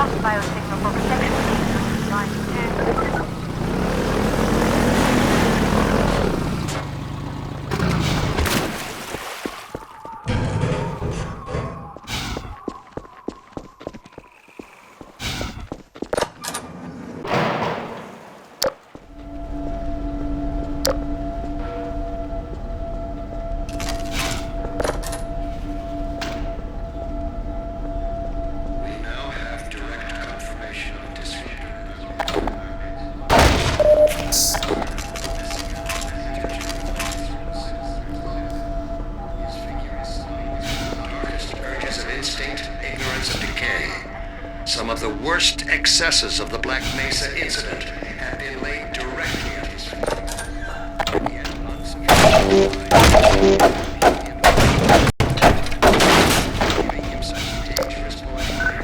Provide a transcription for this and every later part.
Fast biosignal for protection. Line 2. Some of the worst excesses of the Black Mesa incident have been laid directly at his feet. Yet unsufficient. Giving him such dangerous poetry.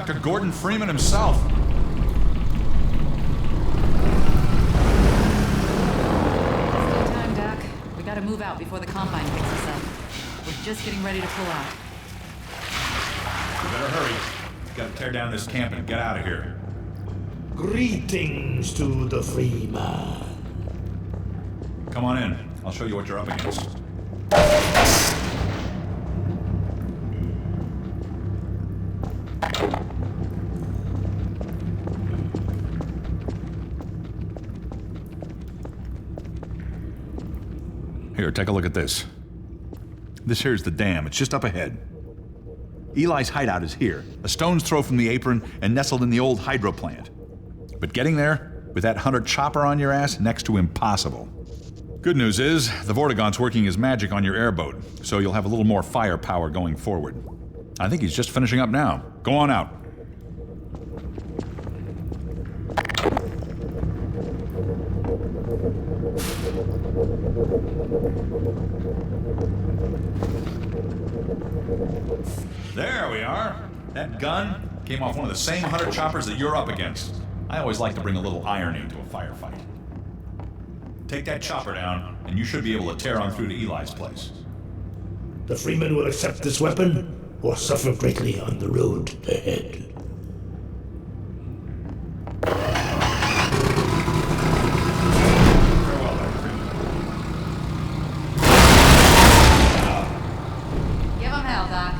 Dr. Gordon Freeman himself. Still time, Doc. We gotta move out before the Combine picks us up. We're just getting ready to pull out. We better hurry. Gotta tear down this camp and get out of here. Greetings to the free man. Come on in. I'll show you what you're up against. Here, take a look at this. This here's the dam. It's just up ahead. Eli's hideout is here, a stone's throw from the apron and nestled in the old hydro plant. But getting there, with that hunter chopper on your ass, next to impossible. Good news is, the Vortigaunt's working his magic on your airboat, so you'll have a little more firepower going forward. I think he's just finishing up now. Go on out. There we are. That gun came off one of the same hunter choppers that you're up against. I always like to bring a little irony to a firefight. Take that chopper down, and you should be able to tear on through to Eli's place. The freeman will accept this weapon or suffer greatly on the road ahead. Farewell, Dr. Freeman. Give him hell, Doc.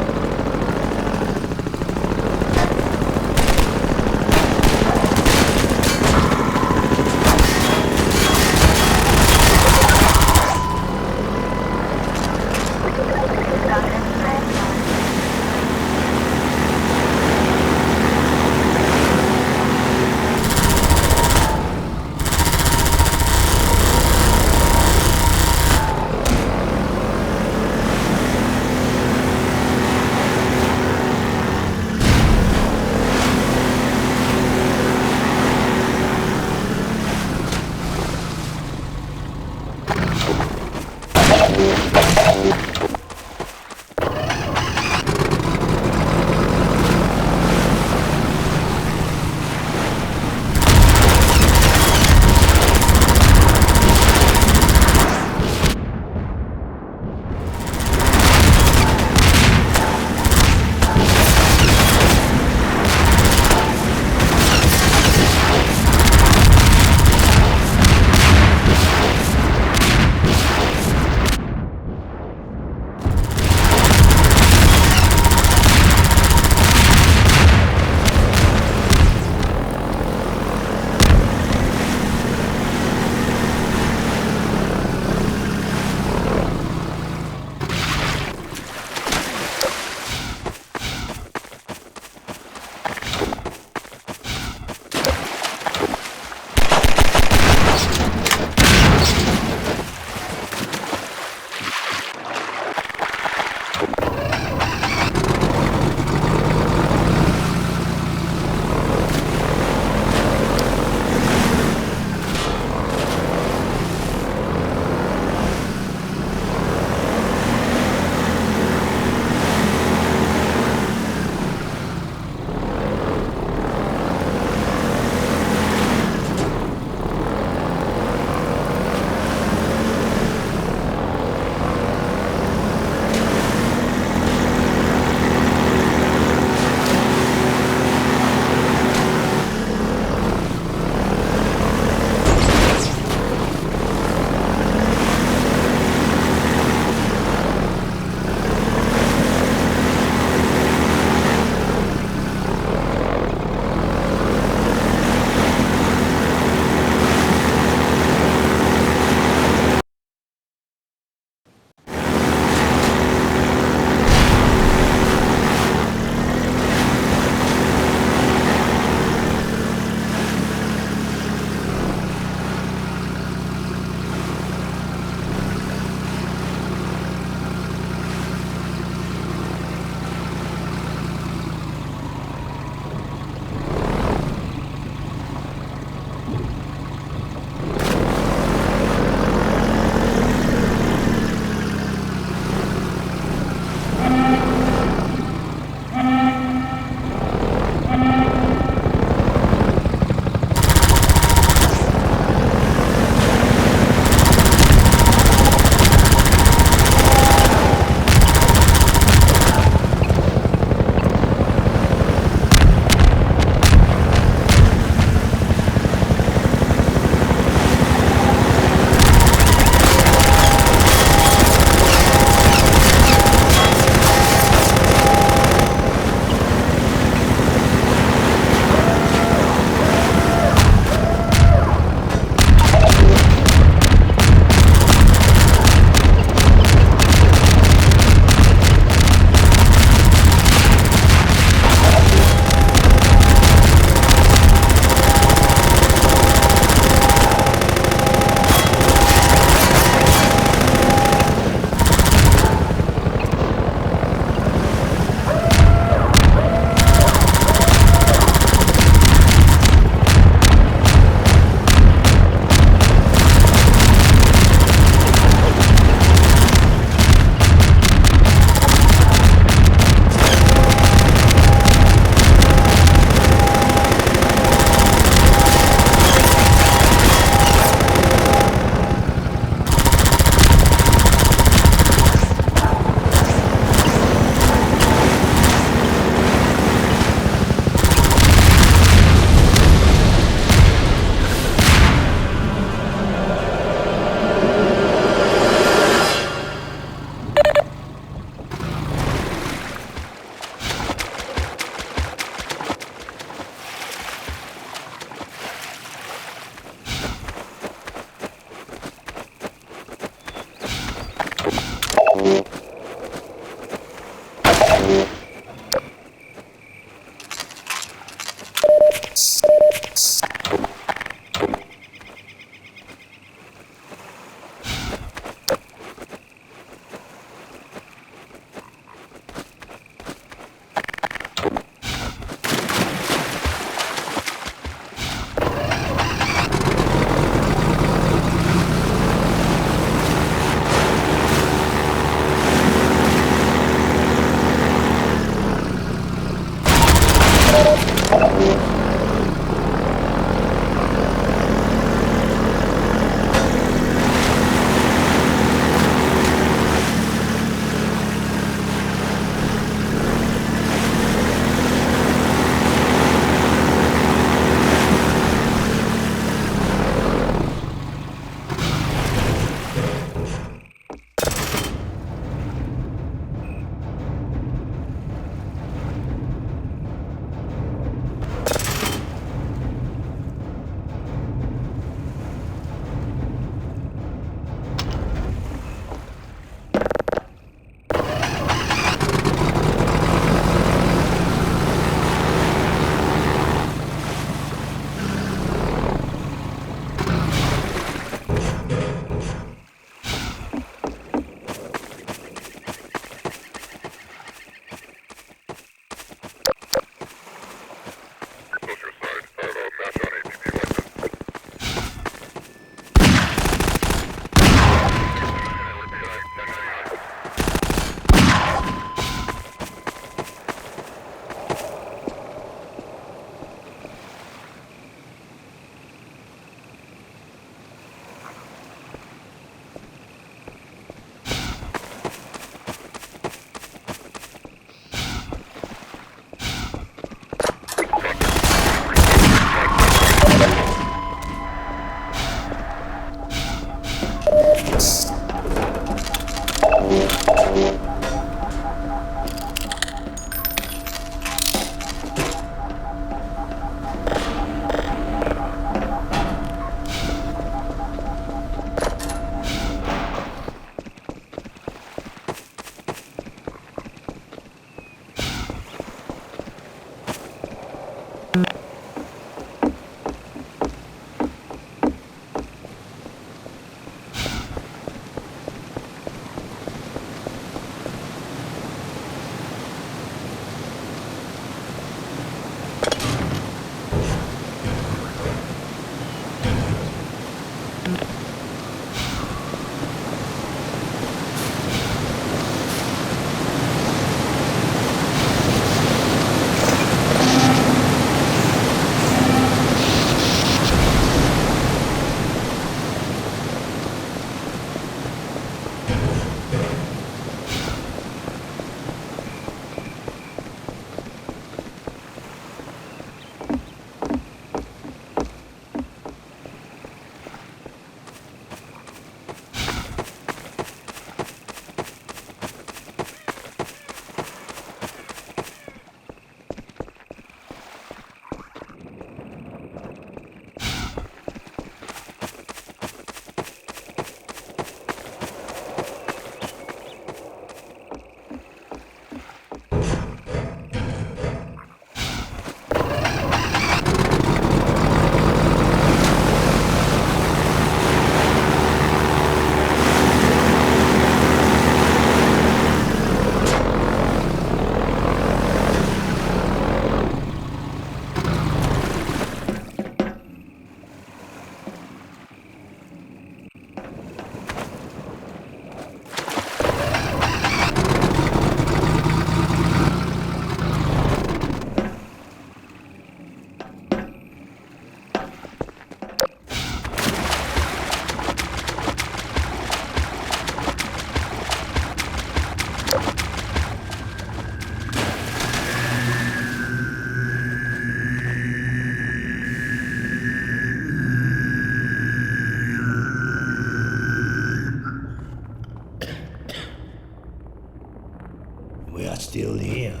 we are still here.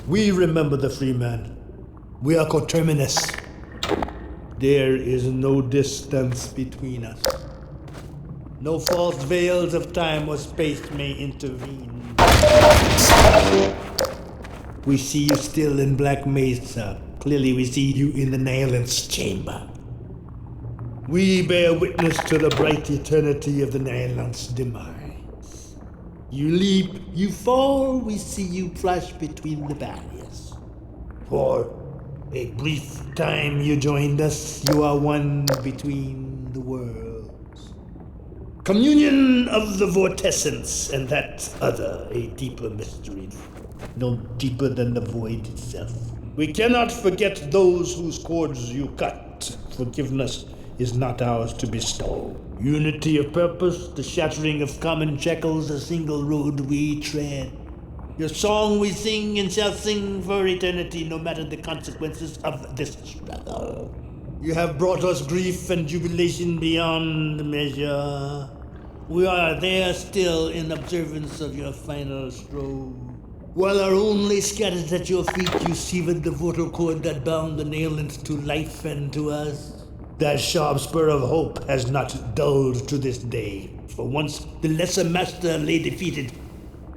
We remember the Freeman. We are coterminous. There is no distance between us. No false veils of time or space may intervene. We see you still in Black Mesa. Clearly we see you in the Nihilant's chamber. We bear witness to the bright eternity of the Nihilant's demise. You leap, you fall, we see you flash between the barriers. For a brief time you joined us, you are one between the worlds. Communion of the vortescence, and that other, a deeper mystery, no deeper than the void itself. We cannot forget those whose cords you cut. Forgiveness is not ours to bestow. Unity of purpose, the shattering of common shackles, a single road we tread. Your song we sing and shall sing for eternity, no matter the consequences of this struggle. You have brought us grief and jubilation beyond measure. We are there still in observance of your final stroke. While our only scatters at your feet, you severed the vortal cord that bound the Nihilants to life and to us. That sharp spur of hope has not dulled to this day. For once the lesser master lay defeated,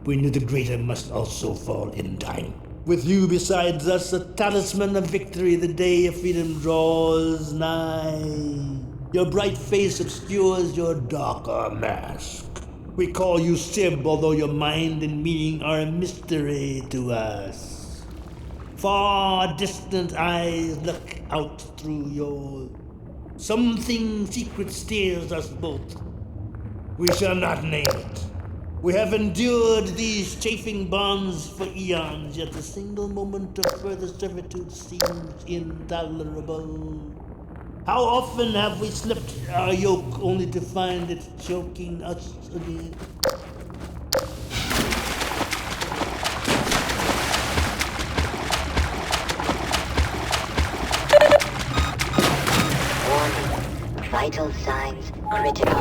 we knew the greater must also fall in time. With you besides us, a talisman of victory, the day of freedom draws nigh. Your bright face obscures your darker mask. We call you Sib, although your mind and meaning are a mystery to us. Far distant eyes look out through yours. Something secret steers us both. We shall not name it. We have endured these chafing bonds for eons, yet a single moment of further servitude seems intolerable. How often have we slipped our yoke only to find it choking us again? Warning. Vital signs critical.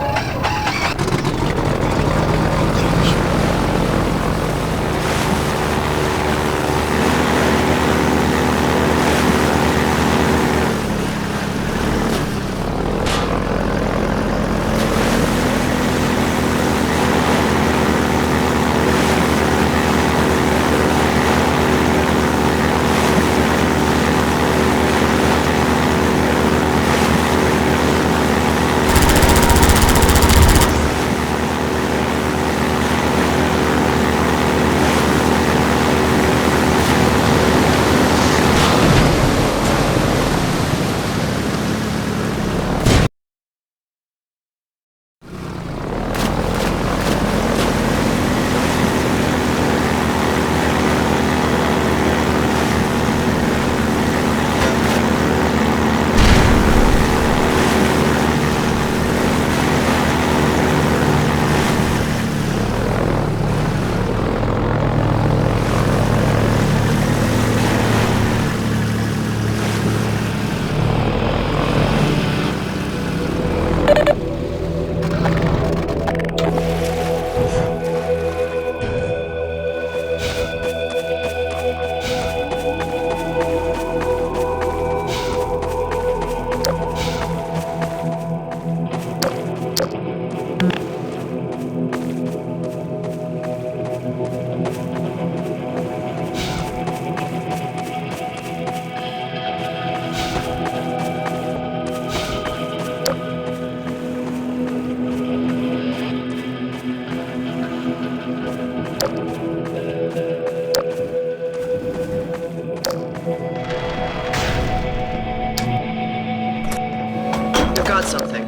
Something.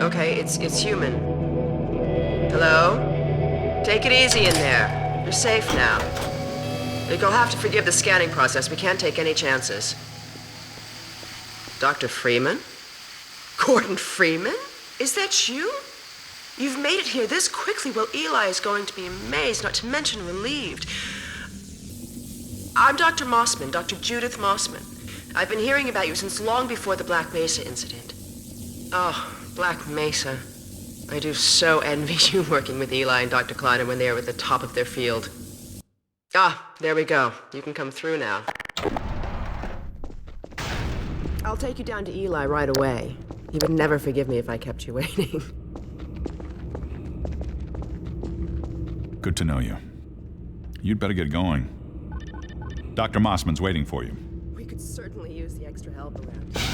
Okay, it's human. Hello? Take it easy in there. You're safe now. You'll have to forgive the scanning process. We can't take any chances. Dr. Freeman? Gordon Freeman? Is that you? You've made it here this quickly. Well, Eli is going to be amazed, not to mention relieved. I'm Dr. Mossman, Dr. Judith Mossman. I've been hearing about you since long before the Black Mesa incident. Oh, Black Mesa. I do so envy you working with Eli and Dr. Kleiner when they are at the top of their field. Ah, there we go. You can come through now. I'll take you down to Eli right away. He would never forgive me if I kept you waiting. Good to know you. You'd better get going. Dr. Mossman's waiting for you. We could certainly use the extra help around here.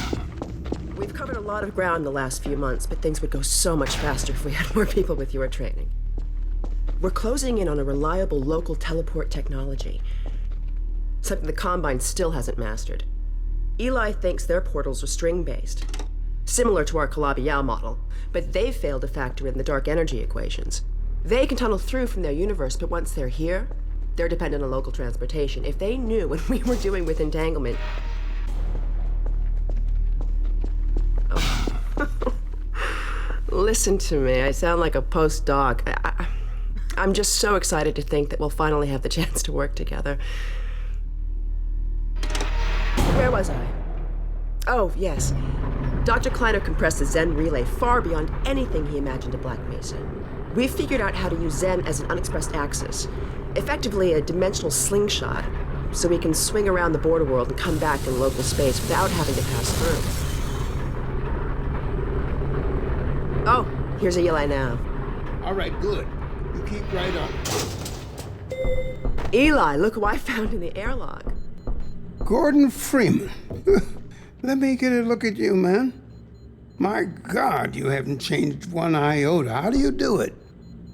We've covered a lot of ground the last few months, but things would go so much faster if we had more people with your training. We're closing in on a reliable local teleport technology. Something the Combine still hasn't mastered. Eli thinks their portals are string-based, similar to our Calabi-Yau model, but they've failed to factor in the dark energy equations. They can tunnel through from their universe, but once they're here, they're dependent on local transportation. If they knew what we were doing with entanglement... Oh. Listen to me, I sound like a postdoc. I'm just so excited to think that we'll finally have the chance to work together. Where was I? Oh, yes. Dr. Kleiner compressed the Zen relay far beyond anything he imagined at Black Mesa. We've figured out how to use Zen as an unexpressed axis, effectively a dimensional slingshot, so we can swing around the border world and come back in local space without having to pass through. Oh, here's Eli now. All right, good. You keep right on. Eli, look who I found in the airlock. Gordon Freeman. Let me get a look at you, man. My God, you haven't changed one iota. How do you do it?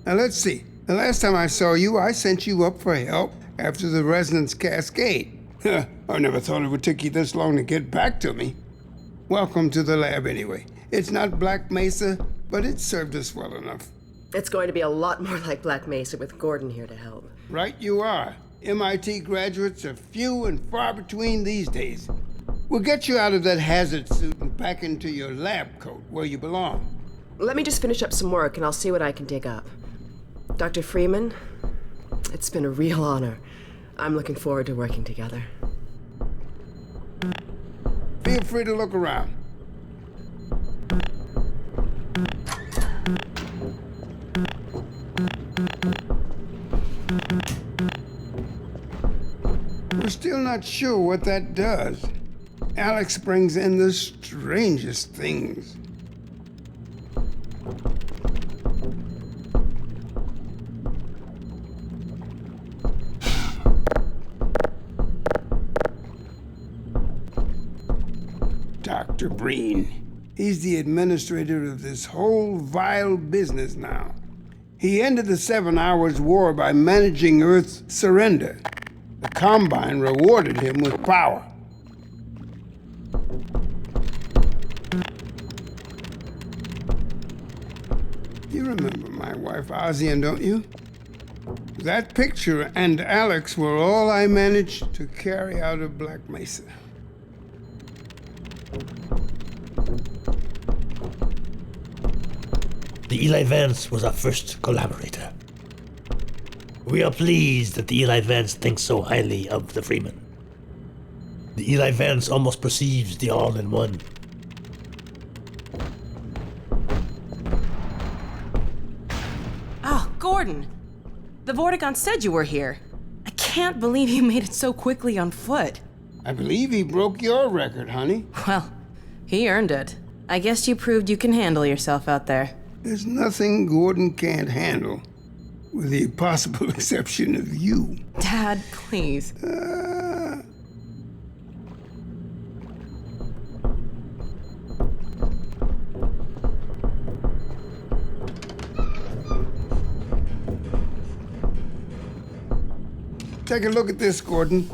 Now, let's see. The last time I saw you, I sent you up for help after the resonance cascade. I never thought it would take you this long to get back to me. Welcome to the lab, anyway. It's not Black Mesa, but it served us well enough. It's going to be a lot more like Black Mesa with Gordon here to help. Right you are. MIT graduates are few and far between these days. We'll get you out of that hazard suit and back into your lab coat where you belong. Let me just finish up some work and I'll see what I can dig up. Dr. Freeman, it's been a real honor. I'm looking forward to working together. Feel free to look around. We're still not sure what that does. Alex brings in the strangest things. Dr. Breen. He's the administrator of this whole vile business now. He ended the 7 Hours War by managing Earth's surrender. The Combine rewarded him with power. You remember my wife Ozian, don't you? That picture and Alex were all I managed to carry out of Black Mesa. The Eli Vance was our first collaborator. We are pleased that the Eli Vance thinks so highly of the Freeman. The Eli Vance almost perceives the all-in-one. Oh, Gordon! The Vortigaunt said you were here. I can't believe you made it so quickly on foot. I believe he broke your record, honey. Well, he earned it. I guess you proved you can handle yourself out there. There's nothing Gordon can't handle, with the possible exception of you. Dad, please. Take a look at this, Gordon.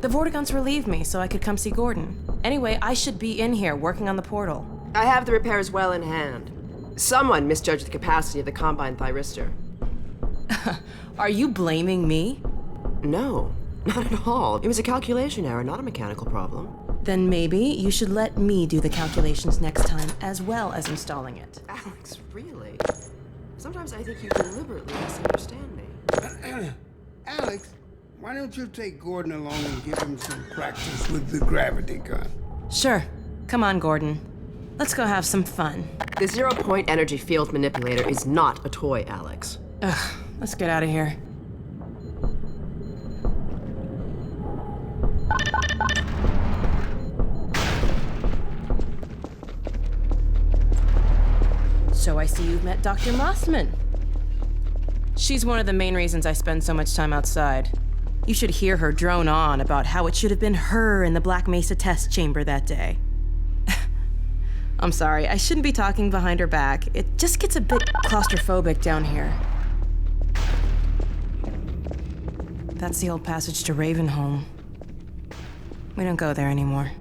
Vortigons relieved me so I could come see Gordon. Anyway, I should be in here working on the portal. I have the repairs well in hand. Someone misjudged the capacity of the Combine Thyristor. Are you blaming me? No, not at all. It was a calculation error, not a mechanical problem. Then maybe you should let me do the calculations next time, as well as installing it. Alex, really? Sometimes I think you deliberately misunderstand me. Alex, why don't you take Gordon along and give him some practice with the gravity gun? Sure. Come on, Gordon. Let's go have some fun. The zero-point energy field manipulator is not a toy, Alex. Ugh, let's get out of here. So I see you've met Dr. Mossman. She's one of the main reasons I spend so much time outside. You should hear her drone on about how it should have been her in the Black Mesa test chamber that day. I'm sorry, I shouldn't be talking behind her back. It just gets a bit claustrophobic down here. That's the old passage to Ravenholm. We don't go there anymore.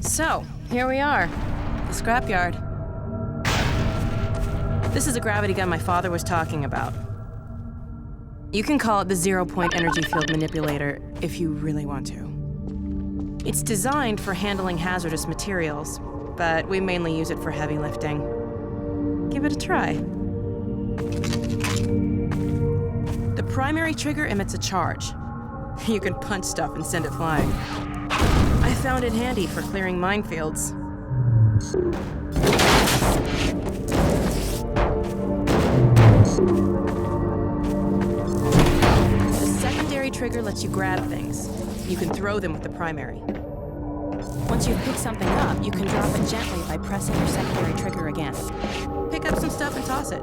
So, here we are, the scrapyard. This is a gravity gun my father was talking about. You can call it the zero-point energy field manipulator if you really want to. It's designed for handling hazardous materials, but we mainly use it for heavy lifting. Give it a try. The primary trigger emits a charge. You can punch stuff and send it flying. I found it handy for clearing minefields. The secondary trigger lets you grab things. You can throw them with the primary. Once you've picked something up, you can drop it gently by pressing your secondary trigger again. Pick up some stuff and toss it.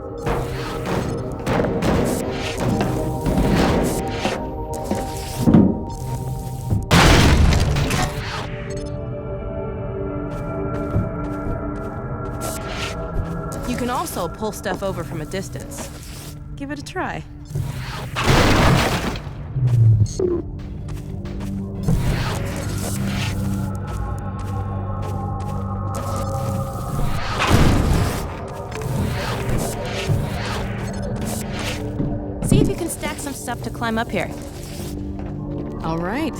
You can also pull stuff over from a distance. Give it a try. See if you can stack some stuff to climb up here. All right.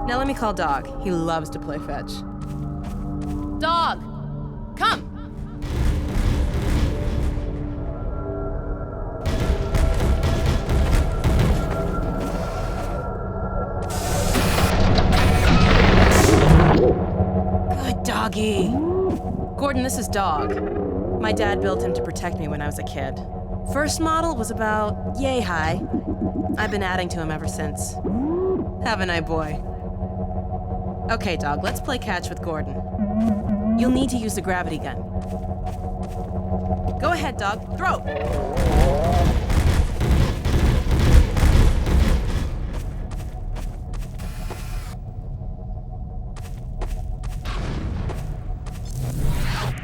Now let me call Dog. He loves to play fetch. Dog! Come! Good doggy. Gordon, this is Dog. My dad built him to protect me when I was a kid. First model was about yay high. I've been adding to him ever since. Haven't I, boy? Okay, Dog, let's play catch with Gordon. You'll need to use the gravity gun. Go ahead, Dog. Throw!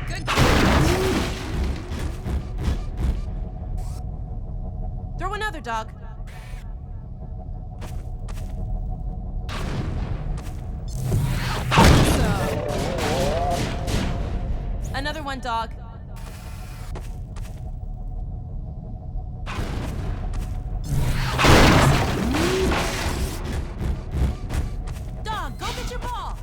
Good. Throw another, Dog. Another one, Dog. Dog, go get your ball.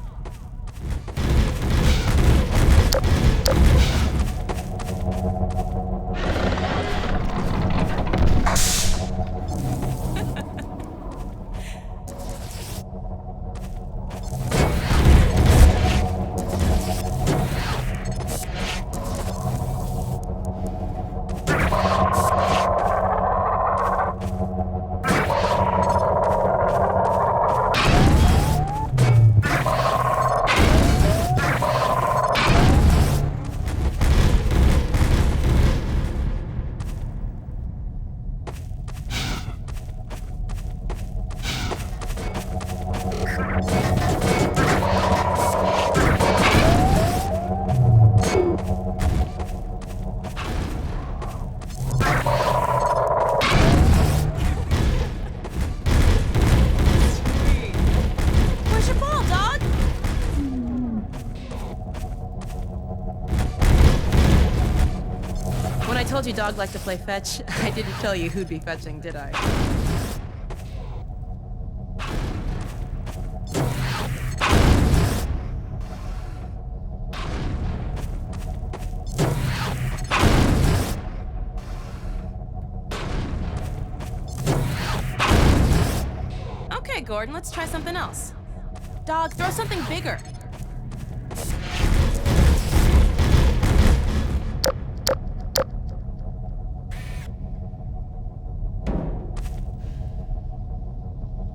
told you Dog liked to play fetch. I didn't tell you who'd be fetching, did I? Okay, Gordon, let's try something else. Dog, throw something bigger.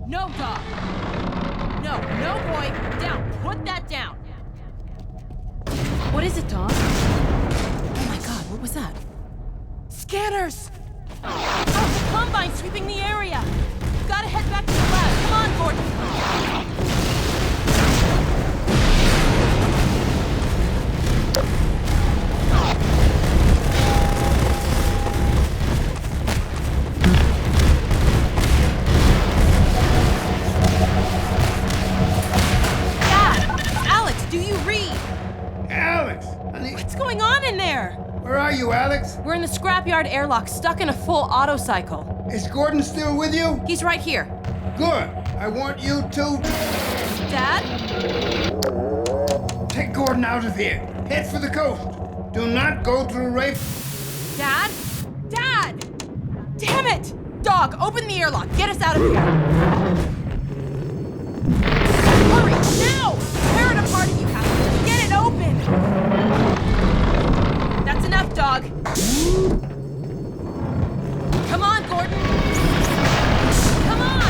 No, Dog. No, boy. Down. Put that down. What is it, Dog? Oh my God, what was that? Scanners! Oh, the Combine sweeping the area! Gotta head back to the lab. Come on, Gordon. What's going on in there? Where are you, Alex? We're in the scrapyard airlock, stuck in a full auto cycle. Is Gordon still with you? He's right here. Good. I want you to... Dad? Take Gordon out of here. Head for the coast. Do not go through Rafe. Dad? Dad! Damn it! Dog, open the airlock. Get us out of here. Hurry, now! Tear it apart if you have to. Just get it open. That's enough, Dog. Come on, Gordon. Come on!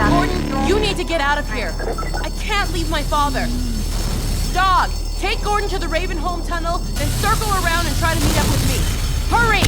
Gordon, you need to get out of here. I can't leave my father. Dog, take Gordon to the Ravenholm tunnel, then circle around and try to meet up with me. Hurry!